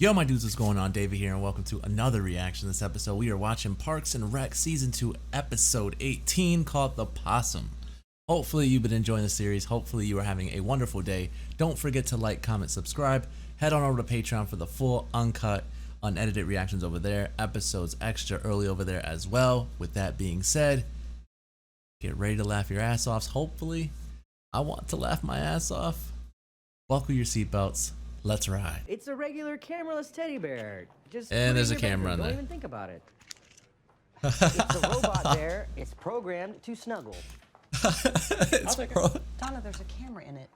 Yo, my dudes, what's going on? David here, and welcome to another reaction. This episode, we are watching Parks and Rec Season 2, Episode 18, called The Possum. Hopefully, you've been enjoying the series. Hopefully, you are having a wonderful day. Don't forget to like, comment, subscribe. Head on over to Patreon for the full, uncut, unedited reactions over there. Episodes extra early over there as well. With that being said, get ready to laugh your ass off. Hopefully, I want to laugh my ass off. Buckle your seatbelts. Let's ride. It's a regular cameraless teddy bear. Just and there's a camera in there. Don't even think about it. It's a robot bear. It's programmed to snuggle. Donna, there's a camera in it.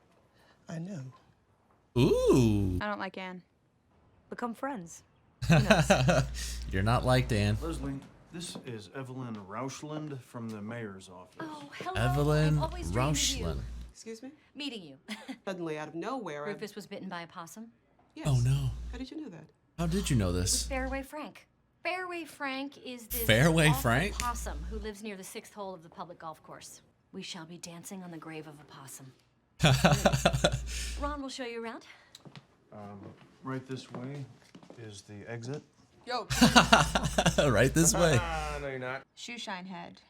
I know. Ooh. I don't like Anne. Become friends. You're not like Dan. Leslie, this is Evelyn Rauschland from the mayor's office. Oh, hello. Evelyn I've always dreamed of you. Rauschland. Excuse me? Meeting you. Suddenly, out of nowhere, Rufus was bitten by a possum. Yes. Oh no. How did you know that? How did you know It was this? Fairway Frank. Fairway Frank is this Fairway awful Frank? possum who lives near the 6th hole of the public golf course. We shall be dancing on the grave of a possum. Ron will show you around. Right this way is the exit. Yo. Right this way. No, you're not. Shoe shine head.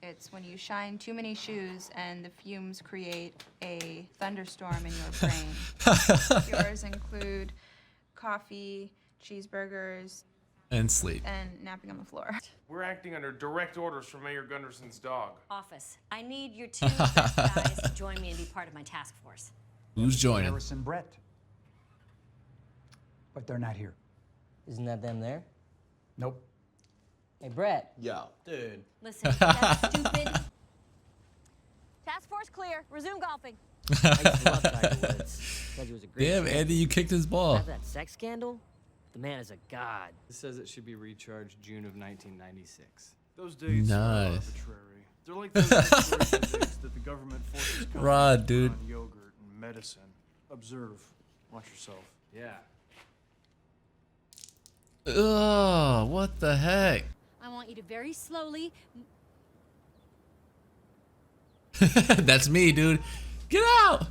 It's when you shine too many shoes and the fumes create a thunderstorm in your brain. Yours include coffee, cheeseburgers, And sleep. and napping on the floor. We're acting under direct orders from Mayor Gunderson's dog. Office. I need your 2 best guys to join me and be part of my task force. Who's joining? Harris and Brett. But they're not here. Isn't that them there? Nope. Hey, Brett. Yo. Dude. Listen, that's stupid. Task force clear. Resume golfing. I used to love Tiger Woods. Said he was a great Damn, player. Andy, you kicked his ball. After that sex scandal, the man is a god. It says it should be recharged June of 1996. Those dates Nice. are arbitrary. They're like those expiration dates that the government forces companies Rod, to put dude. on yogurt and medicine. Observe. Watch yourself. Yeah. Ugh, what the heck? I want you to very slowly. That's me, dude. Get out!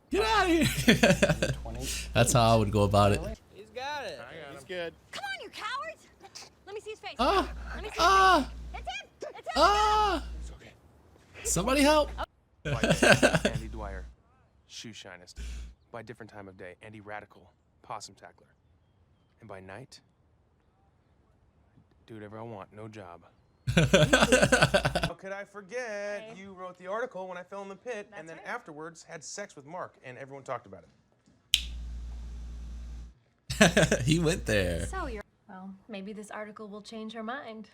Get out of here! That's how I would go about it. He's got it. He's good. Come on, you cowards! Let me see his face. Ah! Let me see his Ah! face. It's him! It's him! Ah! Somebody help! By day, Andy Dwyer, shoe shinist. By different time of day, Andy Radical, possum tackler. And by night, do whatever I want, no job. How could I forget? Okay. You wrote the article when I fell in the pit, and then That's right. afterwards had sex with Mark, and everyone talked about it. He went there. So you're. Well, maybe this article will change her mind.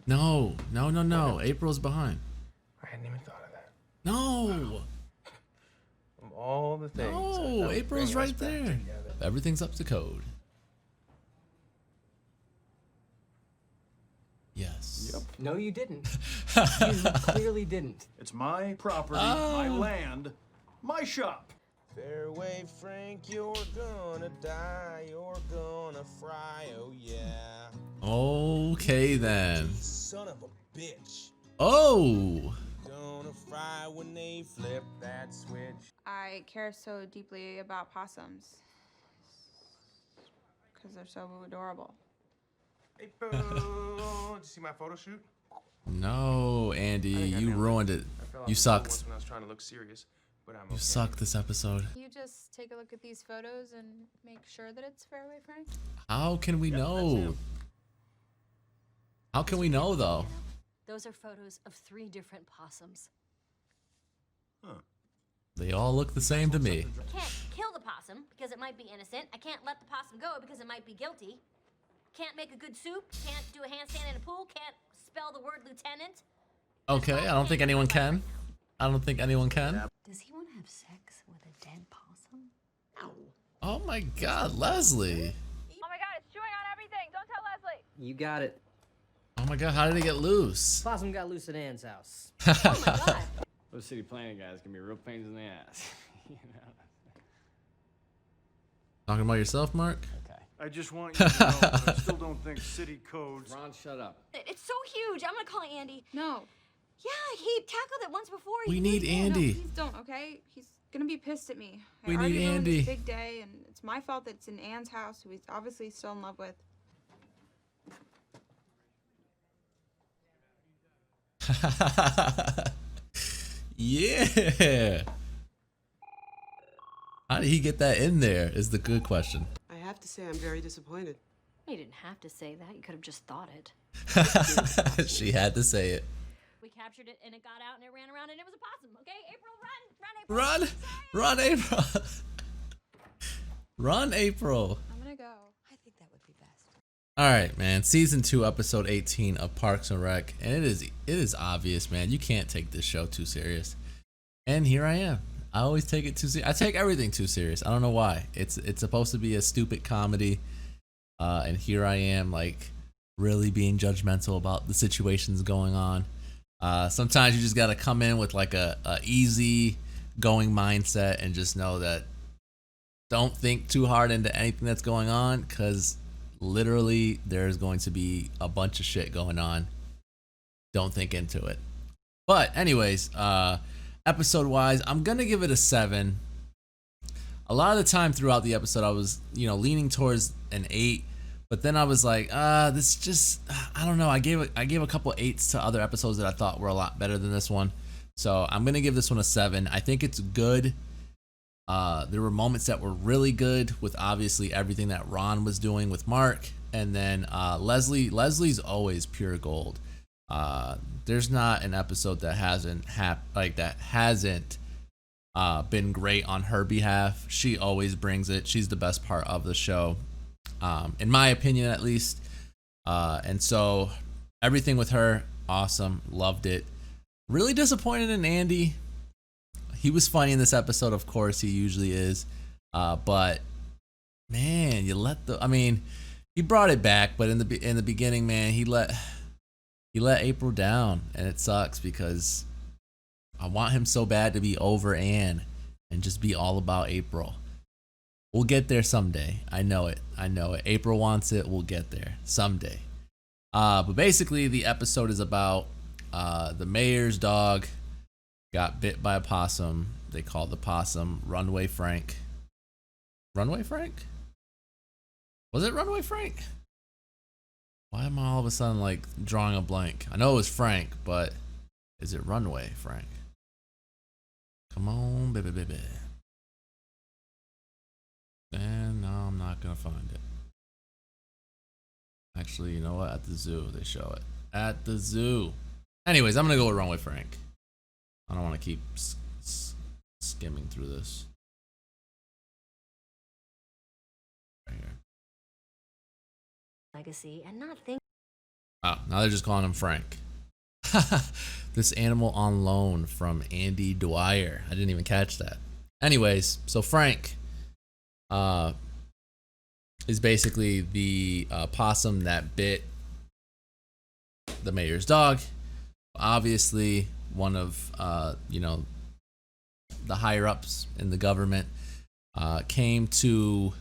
No, no, no, no. April's behind. I hadn't even thought of that. No! Of all the things. that No, would April's bring us right back there. together. Everything's up to code. Yes. Yep. No, you didn't. You clearly didn't. It's my property, my land, my shop. Fairway Frank, you're gonna die, you're gonna fry, oh yeah. Okay then. Son of a bitch. Oh! Gonna fry when they flip that switch. I care so deeply about possums because they're so adorable. Hey, boo. Did you see my photo shoot? No, Andy, I think I you nailed it. ruined it. I fell off You the sucked. once when I was trying to look serious, but I'm okay. You suck this episode. You just take a look at these photos and make sure that it's Fairway Frank. How can we know? How can we know though? Those are photos of 3 different possums. They all look the same to me. I can't kill the possum because it might be innocent. I can't let the possum go because it might be guilty. Can't make a good soup. Can't do a handstand in a pool. Can't spell the word lieutenant. Okay, I don't think anyone can. I don't think anyone can. Does he want to have sex with a dead possum? Oh my god, Leslie. Oh my god, it's chewing on everything. Don't tell Leslie. You got it. Oh my god, how did it get loose? Possum got loose at Ann's house. Oh my god. Those city planning guys can be real pains in the ass. You know? Talking about yourself, Mark? Okay. I just want you to know that I still don't think city codes. Ron, shut up. It's so huge. I'm gonna call Andy. No. Yeah, he tackled it once before. We He need really- No, Andy. please don't, okay? gonna be pissed at me. We I already need ruined Andy. this big day, and it's my fault that it's in Anne's house, who he's obviously still in love with. Yeah. How did he get that in there is the good question. I have to say I'm very disappointed. You didn't have to say that. You could have just thought it. She had to say it. We captured it and it got out and it ran around and it was a possum. Okay, April, run, Run! run, April. Run, April! Run, April! I'm gonna go. I think that would be best. Alright, man. Season 2, episode 18 of Parks and Rec. And it is obvious, man. You can't take this show too serious. And here I am. I always take it too serious. I take everything too serious. I don't know why. It's supposed to be a stupid comedy. And here I am, like, really being judgmental about the situations going on. Sometimes you just gotta come in with like a easy going mindset and just know that don't think too hard into anything that's going on, because literally there's going to be a bunch of shit going on. Don't think into it. But anyways, episode wise, I'm gonna give it a 7. A lot of the time throughout the episode I was, leaning towards an 8. But then I was like, this just, I don't know. I gave a couple 8s to other episodes that I thought were a lot better than this one. So I'm going to give this one a 7. I think it's good. There were moments that were really good with obviously everything that Ron was doing with Mark. And then Leslie's always pure gold. There's not an episode that hasn't been great on her behalf. She always brings it. She's the best part of the show. In my opinion, at least. And so everything with her, awesome. Loved it. Really disappointed in Andy. He was funny in this episode, of course. He usually is. But man, he brought it back, but in the beginning, man, he let April down, and it sucks because I want him so bad to be over Anne and just be all about April. We'll get there someday. I know it. April wants it. We'll get there someday. But basically, the episode is about the mayor's dog got bit by a possum. They call the possum Runway Frank. Runway Frank? Was it Runway Frank? Why am I all of a sudden like drawing a blank? I know it was Frank, but is it Runway Frank? Come on, baby. And now I'm not gonna find it. Actually, you know what? At the zoo, they show it. At the zoo. Anyways, I'm gonna go with Runway Frank. I don't want to keep skimming through this. Right here. Legacy and not think. Oh, now they're just calling him Frank. This animal on loan from Andy Dwyer. I didn't even catch that. Anyways, so Frank is basically the possum that bit the mayor's dog. Obviously, one of the higher ups in the government came to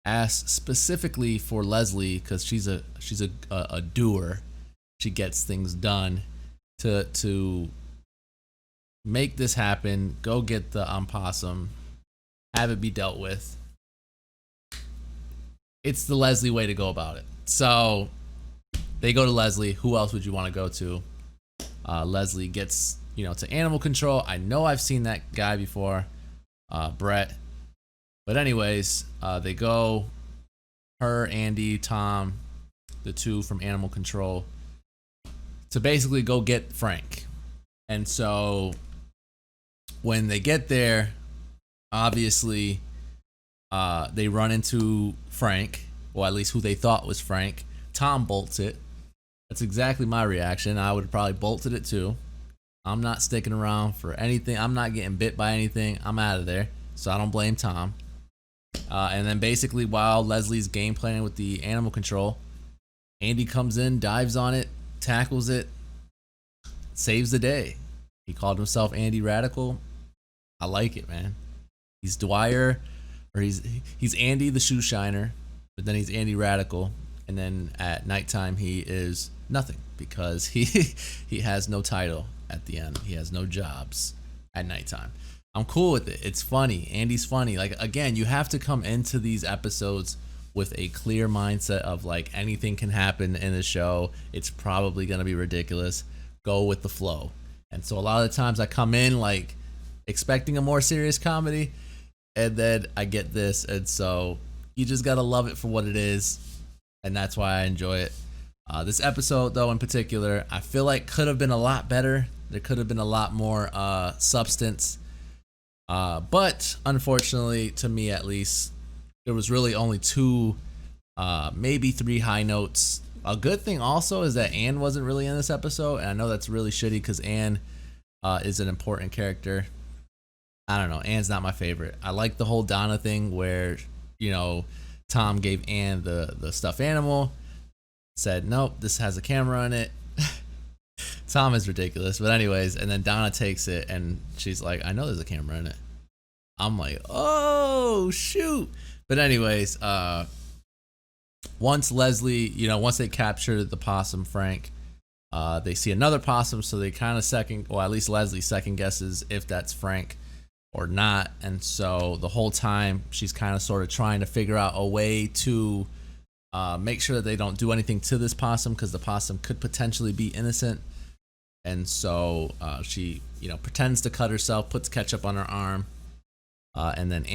ask specifically for Leslie, because she's a doer. She gets things done to make this happen. Go get the possum, have it be dealt with. It's the Leslie way to go about it. So they go to Leslie. Who else would you want to go to? Leslie gets, to animal control. I know I've seen that guy before, Brett. But anyways, they go, her, Andy, Tom, the two from animal control, to basically go get Frank. And so when they get there, obviously, they run into Frank, or at least who they thought was Frank. Tom bolts it. That's exactly my reaction. I would have probably bolted it too. I'm not sticking around for anything. I'm not getting bit by anything. I'm out of there. So I don't blame Tom. And then basically while Leslie's game planning with the animal control, Andy comes in, dives on it, tackles it, saves the day. He called himself Andy Radical. I like it, man. He's Dwyer, or he's Andy the shoe shiner, but then he's Andy Radical. And then at nighttime he is nothing, because he has no title at the end. He has no jobs at nighttime. I'm cool with it. It's funny. Andy's funny. Like, again, you have to come into these episodes with a clear mindset of like anything can happen in the show. It's probably going to be ridiculous. Go with the flow. And so a lot of the times I come in like expecting a more serious comedy, and then I get this. And so you just got to love it for what it is. And that's why I enjoy it. This episode, though, in particular, I feel like could have been a lot better. There could have been a lot more substance. But unfortunately, to me at least, there was really only 2, maybe 3 high notes. A good thing also is that Anne wasn't really in this episode, and I know that's really shitty because Anne is an important character. I don't know. Anne's not my favorite. I like the whole Donna thing where, you know, Tom gave Anne the stuffed animal, said, nope, this has a camera in it. Tom is ridiculous. But anyways, and then Donna takes it and she's like, I know there's a camera in it. I'm like, oh, shoot. But anyways, once they capture the possum, Frank, they see another possum. So they kind of at least Leslie second guesses if that's Frank or not. And so the whole time she's kind of sort of trying to figure out a way to make sure that they don't do anything to this possum because the possum could potentially be innocent. And so she, pretends to cut herself, puts ketchup on her arm, and then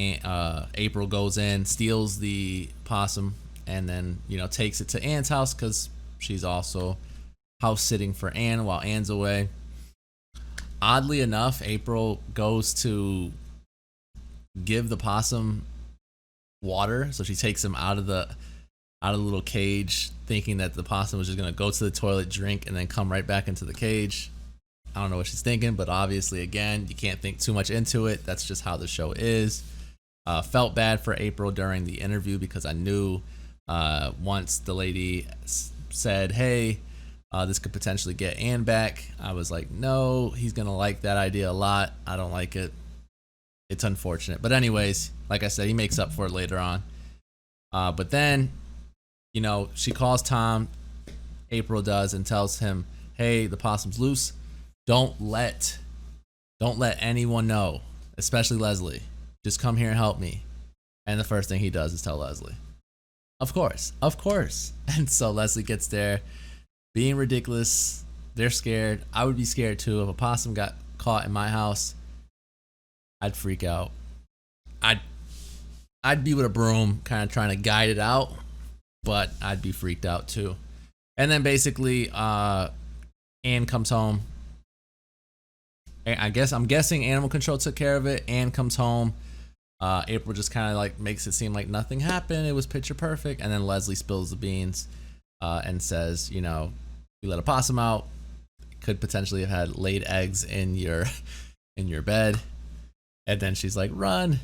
April goes in, steals the possum, and then, takes it to Anne's house because she's also house sitting for Anne while Anne's away. Oddly enough, April goes to give the possum water, so she takes him out of the little cage, thinking that the possum was just gonna go to the toilet, drink, and then come right back into the cage. I don't know what she's thinking, but obviously, again, you can't think too much into it. That's just how the show is. Felt bad for April during the interview because I knew once the lady said, hey, this could potentially get Anne back, I was like, no, he's gonna like that idea a lot. I don't like it. It's unfortunate. But anyways, like I said, he makes up for it later on. But then, she calls Tom, April does, and tells him, hey, the possum's loose. Don't let anyone know, especially Leslie. Just come here and help me. And the first thing he does is tell Leslie. Of course. And so Leslie gets there, being ridiculous. They're scared. I would be scared too. If a possum got caught in my house, I'd freak out. I'd be with a broom kind of trying to guide it out, but I'd be freaked out too. And then basically Anne comes home. I'm guessing animal control took care of it. Anne comes home. April just kind of like makes it seem like nothing happened. It was picture perfect. And then Leslie spills the beans and says, you let a possum out. Could potentially have had laid eggs in your bed. And then she's like, run.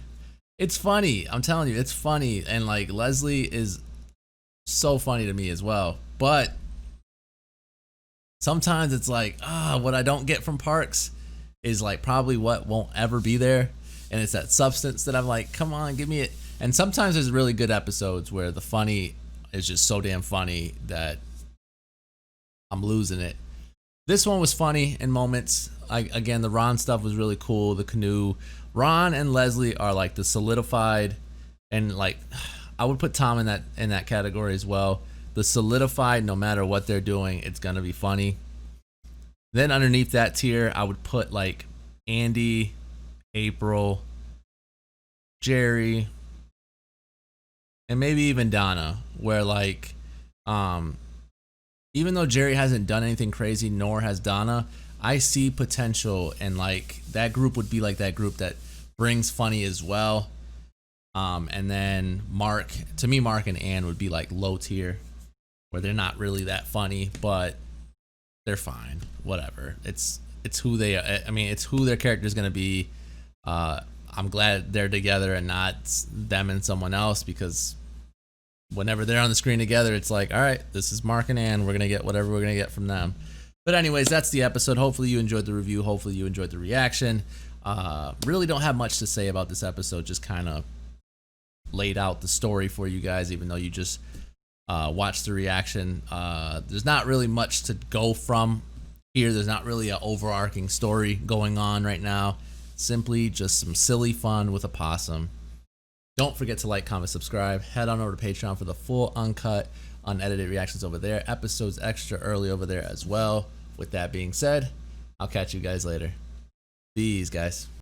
It's funny. I'm telling you, it's funny. And like Leslie is so funny to me as well. But sometimes it's like, what I don't get from Parks is like probably what won't ever be there. And it's that substance that I'm like, come on, give me it. And sometimes there's really good episodes where the funny is just so damn funny that I'm losing it. This one was funny in moments. Again, the Ron stuff was really cool. The canoe. Ron and Leslie are like the solidified, and like I would put Tom in that category as well. The solidified, no matter what they're doing, it's gonna be funny. Then underneath that tier, I would put like Andy, April, Jerry, and maybe even Donna, where like even though Jerry hasn't done anything crazy, nor has Donna, I see potential, and like that group would be like that group that brings funny as well. And then Mark and Ann would be like low tier, where they're not really that funny, but they're fine. Whatever. It's who they. I mean, it's who their character is gonna be. I'm glad they're together and not them and someone else, because whenever they're on the screen together, it's like, all right, this is Mark and Ann. We're gonna get whatever we're gonna get from them. But anyways, that's the episode. Hopefully you enjoyed the review. Hopefully you enjoyed the reaction. Really don't have much to say about this episode. Just kind of laid out the story for you guys, even though you just watched the reaction. There's not really much to go from here. There's not really an overarching story going on right now. Simply just some silly fun with a possum. Don't forget to like, comment, subscribe. Head on over to Patreon for the full uncut, unedited reactions over there. Episodes extra early over there as well. With that being said, I'll catch you guys later. Peace, guys.